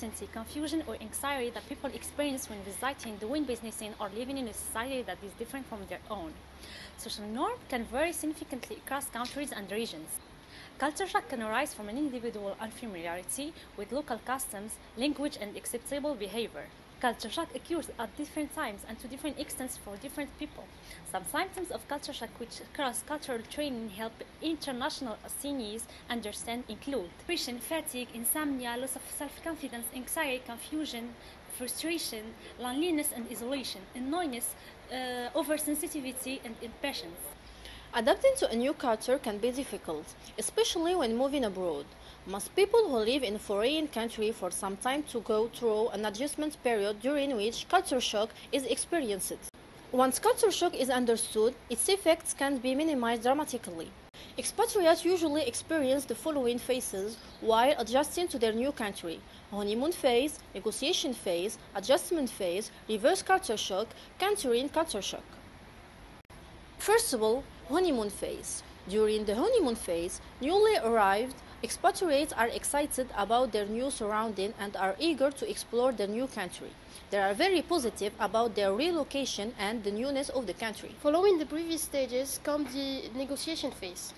uncertainty, confusion, or anxiety that people experience when visiting, doing business in, or living in a society that is different from their own. Social norms can vary significantly across countries and regions. Culture shock can arise from an individual unfamiliarity with local customs, language, and acceptable behavior. Culture shock occurs at different times and to different extents for different people. Some symptoms of culture shock which cross-cultural training help international assignees understand include depression, fatigue, insomnia, loss of self-confidence, anxiety, confusion, frustration, loneliness and isolation, annoyance, oversensitivity, and impatience. Adapting to a new culture can be difficult, especially when moving abroad. Most people who live in a foreign country for some time to go through an adjustment period during which culture shock is experienced. Once culture shock is understood, its effects can be minimized dramatically. Expatriates usually experience the following phases while adjusting to their new country: honeymoon phase, negotiation phase, adjustment phase, reverse culture shock, countering culture shock. First of all, honeymoon phase. During the honeymoon phase, newly arrived expatriates are excited about their new surrounding and are eager to explore their new country. They are very positive about their relocation and the newness of the country. Following the previous stages comes the negotiation phase.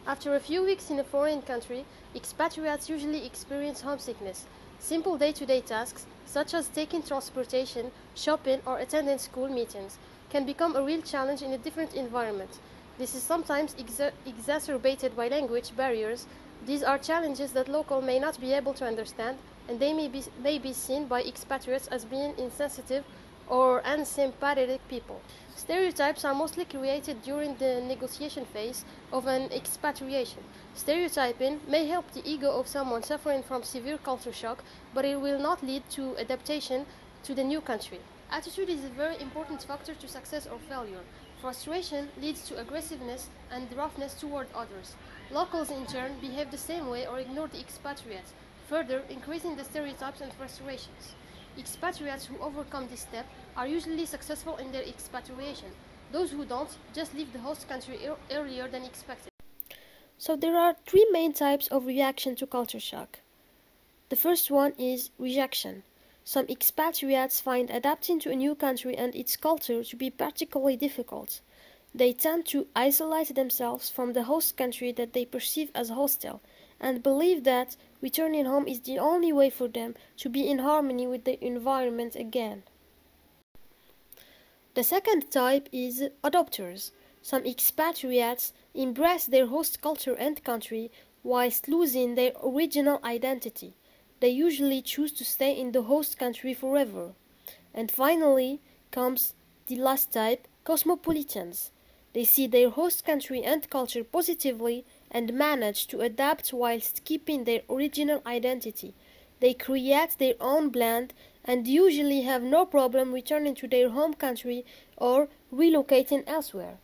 After a few weeks in a foreign country, expatriates usually experience homesickness. Simple day-to-day tasks, such as taking transportation, shopping, or attending school meetings, can become a real challenge in a different environment. This is sometimes exacerbated by language barriers. These are challenges that locals may not be able to understand, and they may be seen by expatriates as being insensitive or unsympathetic people. Stereotypes are mostly created during the negotiation phase of an expatriation. Stereotyping may help the ego of someone suffering from severe culture shock, but it will not lead to adaptation to the new country. Attitude is a very important factor to success or failure. Frustration leads to aggressiveness and roughness toward others. Locals, in turn, behave the same way or ignore the expatriates, further increasing the stereotypes and frustrations. Expatriates who overcome this step are usually successful in their expatriation. Those who don't just leave the host country earlier than expected. So there are three main types of reaction to culture shock. The first one is rejection. Some expatriates find adapting to a new country and its culture to be particularly difficult. They tend to isolate themselves from the host country that they perceive as hostile and believe that returning home is the only way for them to be in harmony with the environment again. The second type is adopters. Some expatriates embrace their host culture and country whilst losing their original identity. They usually choose to stay in the host country forever. And finally comes the last type, cosmopolitans. They see their host country and culture positively and manage to adapt whilst keeping their original identity. They create their own blend and usually have no problem returning to their home country or relocating elsewhere.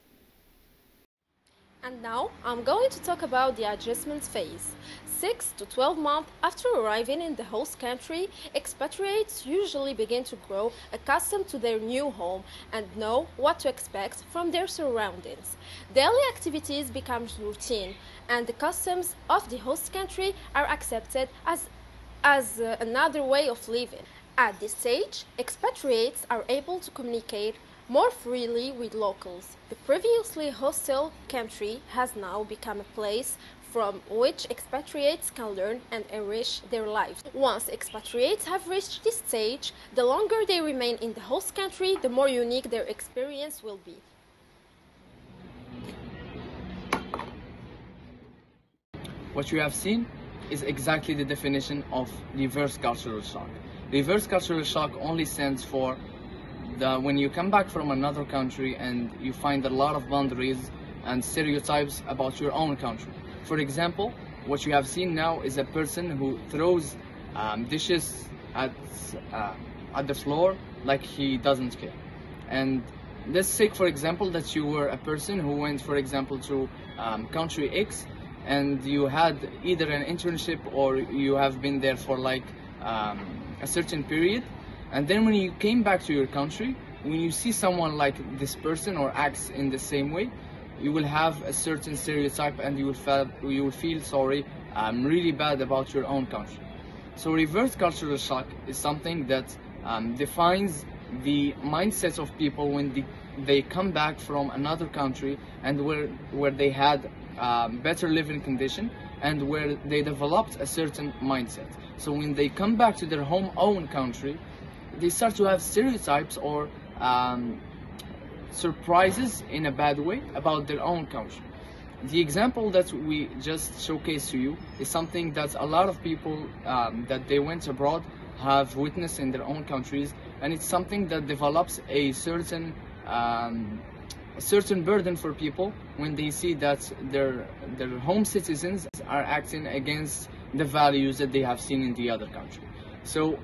And now I'm going to talk about the adjustment phase. 6 to 12 months after arriving in the host country, expatriates usually begin to grow accustomed to their new home and know what to expect from their surroundings. Daily activities become routine, and the customs of the host country are accepted as another way of living. At this stage, expatriates are able to communicate more freely with locals. The previously hostile country has now become a place from which expatriates can learn and enrich their lives. Once expatriates have reached this stage, the longer they remain in the host country, the more unique their experience will be. What you have seen is exactly the definition of reverse cultural shock. Reverse cultural shock only stands for when you come back from another country and you find a lot of boundaries and stereotypes about your own country. For example, what you have seen now is a person who throws dishes at the floor like he doesn't care. And let's take, for example, that you were a person who went, for example, to country X, and you had either an internship or you have been there for like a certain period. And then when you came back to your country, when you see someone like this person or acts in the same way, you will have a certain stereotype and you will feel really bad about your own country. So reverse cultural shock is something that defines the mindset of people when they come back from another country and where they had better living condition and where they developed a certain mindset. So when they come back to their own country, they start to have stereotypes or surprises in a bad way about their own country. The example that we just showcased to you is something that a lot of people that they went abroad have witnessed in their own countries, and it's something that develops a certain burden for people when they see that their home citizens are acting against the values that they have seen in the other country. So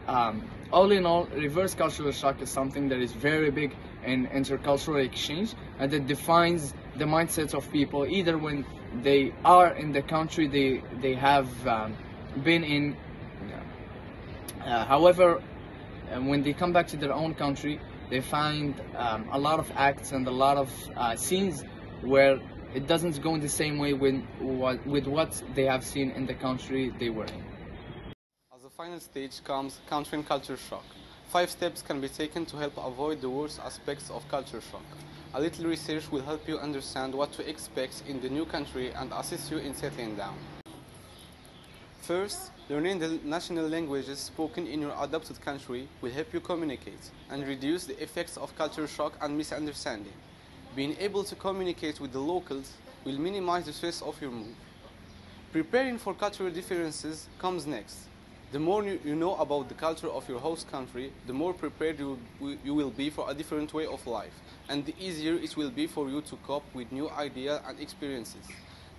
all in all, reverse cultural shock is something that is very big in intercultural exchange, and that defines the mindset of people either when they are in the country they have been in. However, when they come back to their own country, they find a lot of acts and a lot of scenes where it doesn't go in the same way with what they have seen in the country they were in. As the final stage comes countering culture shock. 5 steps can be taken to help avoid the worst aspects of culture shock. A little research will help you understand what to expect in the new country and assist you in settling down. First, learning the national languages spoken in your adopted country will help you communicate and reduce the effects of culture shock and misunderstanding. Being able to communicate with the locals will minimize the stress of your move. Preparing for cultural differences comes next. The more you know about the culture of your host country, the more prepared you will be for a different way of life, and the easier it will be for you to cope with new ideas and experiences.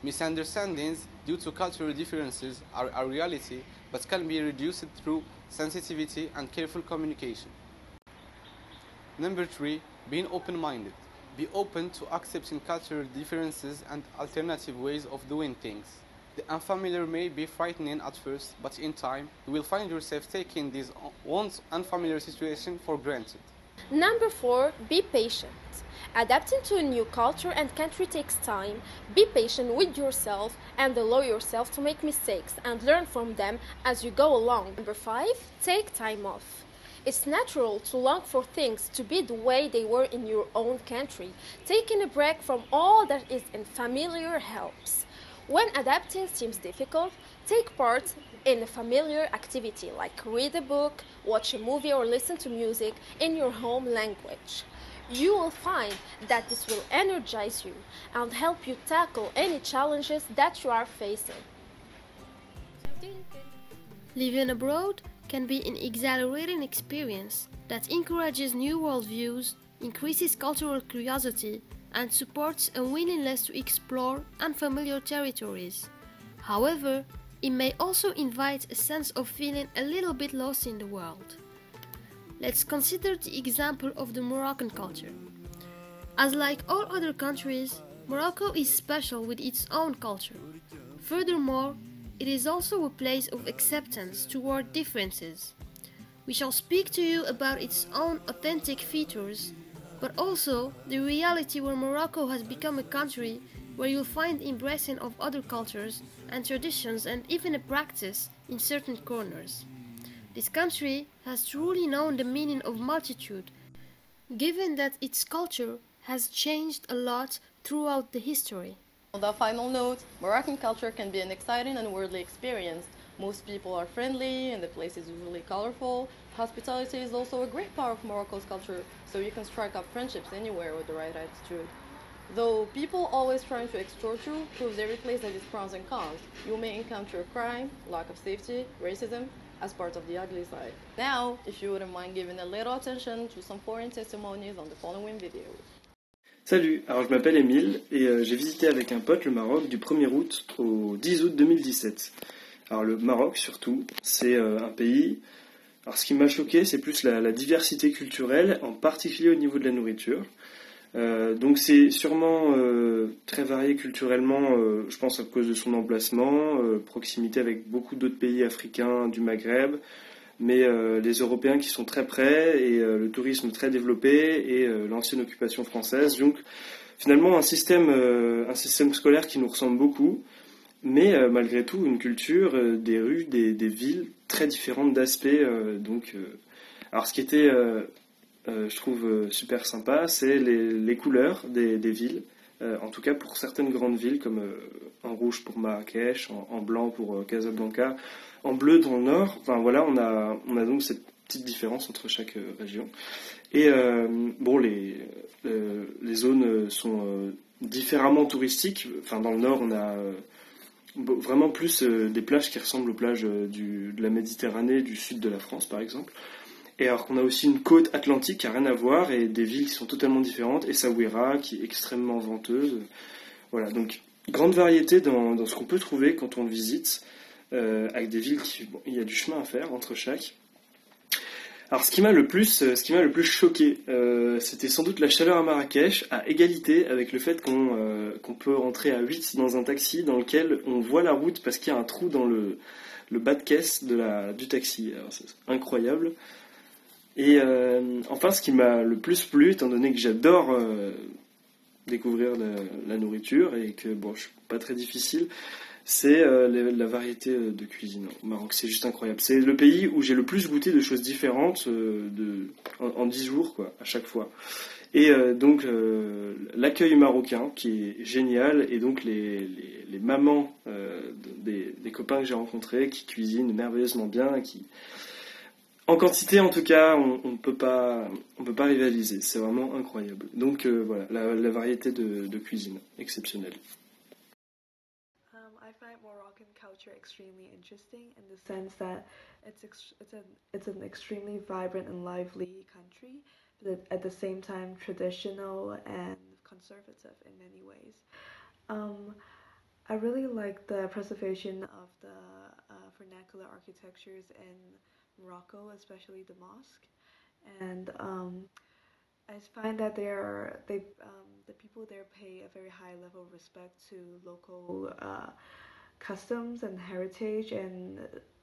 Misunderstandings due to cultural differences are a reality, but can be reduced through sensitivity and careful communication. Number 3, being open-minded. Be open to accepting cultural differences and alternative ways of doing things. The unfamiliar may be frightening at first, but in time, you will find yourself taking these once unfamiliar situations for granted. Number 4, be patient. Adapting to a new culture and country takes time. Be patient with yourself and allow yourself to make mistakes and learn from them as you go along. Number 5, take time off. It's natural to long for things to be the way they were in your own country. Taking a break from all that is unfamiliar helps. When adapting seems difficult, take part in a familiar activity like read a book, watch a movie or listen to music in your home language. You will find that this will energize you and help you tackle any challenges that you are facing. Living abroad can be an exhilarating experience that encourages new worldviews, increases cultural curiosity, and supports a willingness to explore unfamiliar territories. However, it may also invite a sense of feeling a little bit lost in the world. Let's consider the example of the Moroccan culture. As like all other countries, Morocco is special with its own culture. Furthermore, it is also a place of acceptance toward differences. We shall speak to you about its own authentic features, but also the reality where Morocco has become a country where you'll find embracing of other cultures and traditions and even a practice in certain corners. This country has truly known the meaning of multitude, given that its culture has changed a lot throughout the history. On the final note, Moroccan culture can be an exciting and worldly experience. Most people are friendly and the place is usually colorful. Hospitality is also a great part of Morocco's culture, so you can strike up friendships anywhere with the right attitude. Though people always trying to extort you proves every place has its pros and cons. You may encounter crime, lack of safety, racism, as part of the ugly side. Now, if you wouldn't mind giving a little attention to some foreign testimonies on the following videos. Salut, alors je m'appelle Émile et j'ai visité avec un pote le Maroc du 1er août au 10 août 2017. Alors le Maroc surtout, c'est un pays... Alors ce qui m'a choqué, c'est plus la diversité culturelle, en particulier au niveau de la nourriture. Donc c'est sûrement très varié culturellement, je pense à cause de son emplacement, proximité avec beaucoup d'autres pays africains du Maghreb, mais les Européens qui sont très près et le tourisme très développé et l'ancienne occupation française. Donc finalement un système scolaire qui nous ressemble beaucoup, mais malgré tout une culture, des rues, des villes très différentes d'aspect. Alors ce qui était, je trouve, super sympa, c'est les couleurs des villes. En tout cas pour certaines grandes villes, comme en rouge pour Marrakech, en blanc pour Casablanca, en bleu dans le nord. Enfin voilà, on a donc cette petite différence entre chaque région. Et les zones sont différemment touristiques. Enfin dans le nord, on a vraiment plus des plages qui ressemblent aux plages de la Méditerranée, du sud de la France par exemple. Et alors qu'on a aussi une côte atlantique qui n'a rien à voir et des villes qui sont totalement différentes. Essaouira qui est extrêmement venteuse. Voilà, donc grande variété dans ce qu'on peut trouver quand on le visite, avec des villes il y a du chemin à faire entre chaque. Alors ce qui m'a le plus choqué, c'était sans doute la chaleur à Marrakech, à égalité avec le fait qu'on peut rentrer à 8 dans un taxi dans lequel on voit la route parce qu'il y a un trou dans le bas de caisse du taxi. Alors, c'est incroyable. Et enfin, ce qui m'a le plus plu, étant donné que j'adore découvrir la nourriture et que je suis pas très difficile, c'est la variété de cuisine au Maroc. C'est juste incroyable. C'est le pays où j'ai le plus goûté de choses différentes en 10 jours, quoi, à chaque fois. Et donc l'accueil marocain qui est génial, et donc les mamans des copains que j'ai rencontrés qui cuisinent merveilleusement bien, en quantité, en tout cas, on peut pas rivaliser. C'est vraiment incroyable. Donc voilà, la variété de cuisine exceptionnelle. I find Moroccan culture extremely interesting in the sense that it's an extremely vibrant and lively country, but at the same time traditional and conservative in many ways. I really like the preservation of the vernacular architectures in Morocco, especially the mosque, and I find that the people there pay a very high level of respect to local customs and heritage, and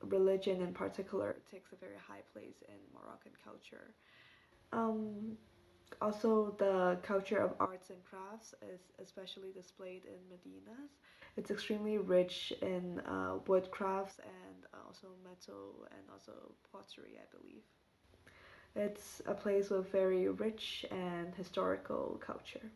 religion in particular takes a very high place in Moroccan culture. Also, the culture of arts and crafts is especially displayed in Medinas. It's extremely rich in wood crafts and also metal and also pottery, I believe. It's a place with very rich and historical culture.